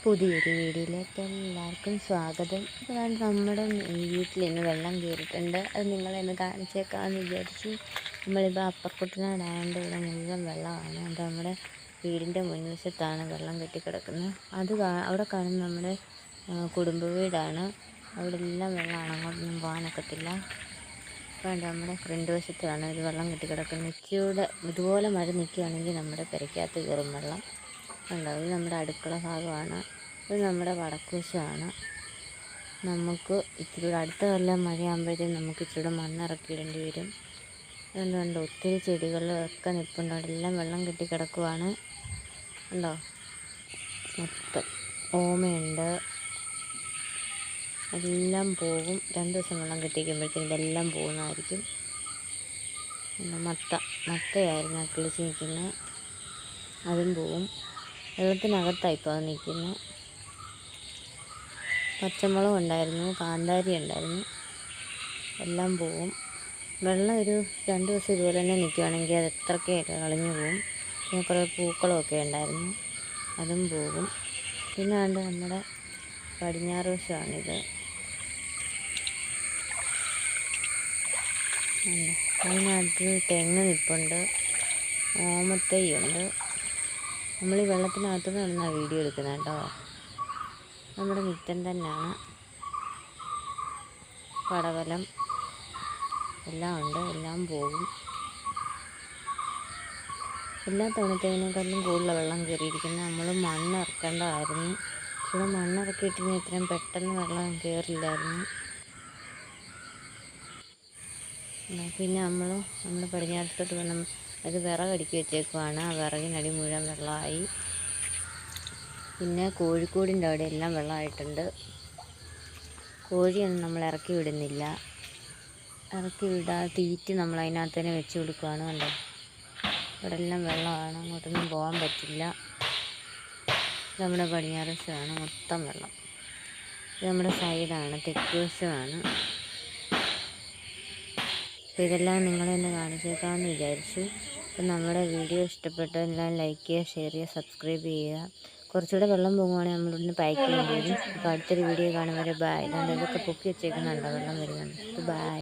പുതിയൊരു വീഡിയോയിലേക്ക് എല്ലാവർക്കും സ്വാഗതം. അതാണ് നമ്മുടെ വീട്ടിൽ ഇന്ന് വെള്ളം കയറിയിട്ടുണ്ട്. അത് നിങ്ങളെ ഒന്ന് കാണിച്ചേക്കാമെന്ന് വിചാരിച്ചു. നമ്മളിപ്പോൾ അപ്പർക്കുട്ടനാടാണ്ട് ഇവിടെ മുഴുവൻ വെള്ളമാണ്. അത് നമ്മുടെ വീടിൻ്റെ മുൻവശത്താണ് വെള്ളം കെട്ടിക്കിടക്കുന്നത്. അവിടെ കാണുന്ന നമ്മുടെ കുടുംബ വീടാണ്. അവിടെ എല്ലാം വെള്ളമാണ്, അങ്ങോട്ടൊന്നും പോകാനൊക്കത്തില്ല. അതുകൊണ്ട് നമ്മുടെ ഫ്രണ്ട് വശത്താണ് ഒരു വെള്ളം കെട്ടിക്കിടക്കുന്നത്. ഇച്ചിരിയുടെ ഇതുപോലെ മഴ നിൽക്കുകയാണെങ്കിൽ നമ്മുടെ പെരയ്ക്കകത്ത് കയറും വെള്ളം. കണ്ടോ, ഇത് നമ്മുടെ അടുക്കള ഭാഗമാണ്. ഇത് നമ്മുടെ വടക്കുവശമാണ്. നമുക്ക് ഇച്ചിരി അടുത്ത കൊല്ലം മഴയാകുമ്പോഴത്തേക്കും നമുക്ക് ഇച്ചിരി മണ്ണിറക്കിയിടേണ്ടി വരും. അതുകൊണ്ട് കണ്ടോ, ഒത്തിരി ചെടികളൊക്കെ നിൽപ്പുണ്ട്. അവിടെ എല്ലാം വെള്ളം കെട്ടിക്കിടക്കുവാണ്. കണ്ടോ, മൊത്തം ഓമയുണ്ട്. എല്ലാം പോകും. 2 ദിവസം വെള്ളം കെട്ടിക്കുമ്പോഴത്തേക്കും ഇതെല്ലാം പോകുന്നതായിരിക്കും. മത്തയായിരുന്നു കിളിച്ച് നിൽക്കുന്നത്, അതും പോവും. വെള്ളത്തിനകത്താണ് ഇപ്പോൾ അത് നിൽക്കുന്നത്. പച്ചമുളക് ഉണ്ടായിരുന്നു, കാന്താരി ഉണ്ടായിരുന്നു, എല്ലാം പോവും. വെള്ളം ഒരു 2 ദിവസം ഇതുപോലെ തന്നെ നിൽക്കുകയാണെങ്കിൽ അത് എത്രയൊക്കെ കളഞ്ഞു പോവും. പിന്നെ കുറേ പൂക്കളമൊക്കെ ഉണ്ടായിരുന്നു, അതും പോകും. പിന്നെ നമ്മുടെ പടിഞ്ഞാറ് വശമാണിത്. അതിനകത്ത് തെങ്ങ് നിൽപ്പുണ്ട്, ഓമത്തൈയുണ്ട്. നമ്മൾ ഈ വെള്ളത്തിനകത്തുനിന്ന് നടന്നാണ് വീഡിയോ എടുക്കുന്നത് കേട്ടോ. നമ്മുടെ മിറ്റം തന്നെയാണ്. പടവലം എല്ലാം ഉണ്ട്, എല്ലാം പോകും. എല്ലാ തവണത്തേനേക്കാളും കൂടുതൽ വെള്ളം കയറിയിരിക്കുന്നത്. നമ്മൾ മണ്ണിറക്കേണ്ടതായിരുന്നു. ഇവിടെ മണ്ണിറക്കിയിട്ടിന് ഇത്രയും പെട്ടെന്ന് വെള്ളം കയറില്ലായിരുന്നു. പിന്നെ നമ്മൾ പടിഞ്ഞാറത്തോട്ട് വന്ന് അത് വിറകടുക്കി വെച്ചേക്കുവാണ്. ആ വിറകിനടി മുഴുവൻ വെള്ളമായി. പിന്നെ കോഴിക്കോടിൻ്റെ അവിടെ എല്ലാം വെള്ളമായിട്ടുണ്ട്. കോഴിയൊന്നും നമ്മൾ ഇറക്കി വിടുന്നില്ല. ഇറക്കി വിടാതെ തീറ്റി നമ്മൾ അതിനകത്ത് തന്നെ വെച്ച് കൊടുക്കുകയാണ്. കണ്ടോ, ഇവിടെ എല്ലാം വെള്ളമാണ്, അങ്ങോട്ടൊന്നും പോകാൻ പറ്റില്ല. നമ്മുടെ പടിഞ്ഞാറ് വശമാണ് മൊത്തം വെള്ളം. ഇത് നമ്മുടെ സൈഡാണ്, തെക്ക് വശമാണ്. അപ്പോൾ ഇതെല്ലാം നിങ്ങളെ ഒന്ന് കാണിച്ചേക്കാമെന്ന് വിചാരിച്ചു. അപ്പം നമ്മുടെ വീഡിയോ ഇഷ്ടപ്പെട്ടെല്ലാം ലൈക്ക് ചെയ്യുക, ഷെയർ ചെയ്യുക, സബ്സ്ക്രൈബ് ചെയ്യുക. കുറച്ചുകൂടെ വെള്ളം പോകുവാണെങ്കിൽ നമ്മളിവിടുന്ന് പാക്ക് ചെയ്യേണ്ടി വരും. അപ്പോൾ അടുത്തൊരു വീഡിയോ കാണും വരെ ബൈ. ഇതൊക്കെ പൊക്കി വെച്ചേക്കുന്നുണ്ടോ, വെള്ളം വരുന്നുണ്ട്. ബൈ.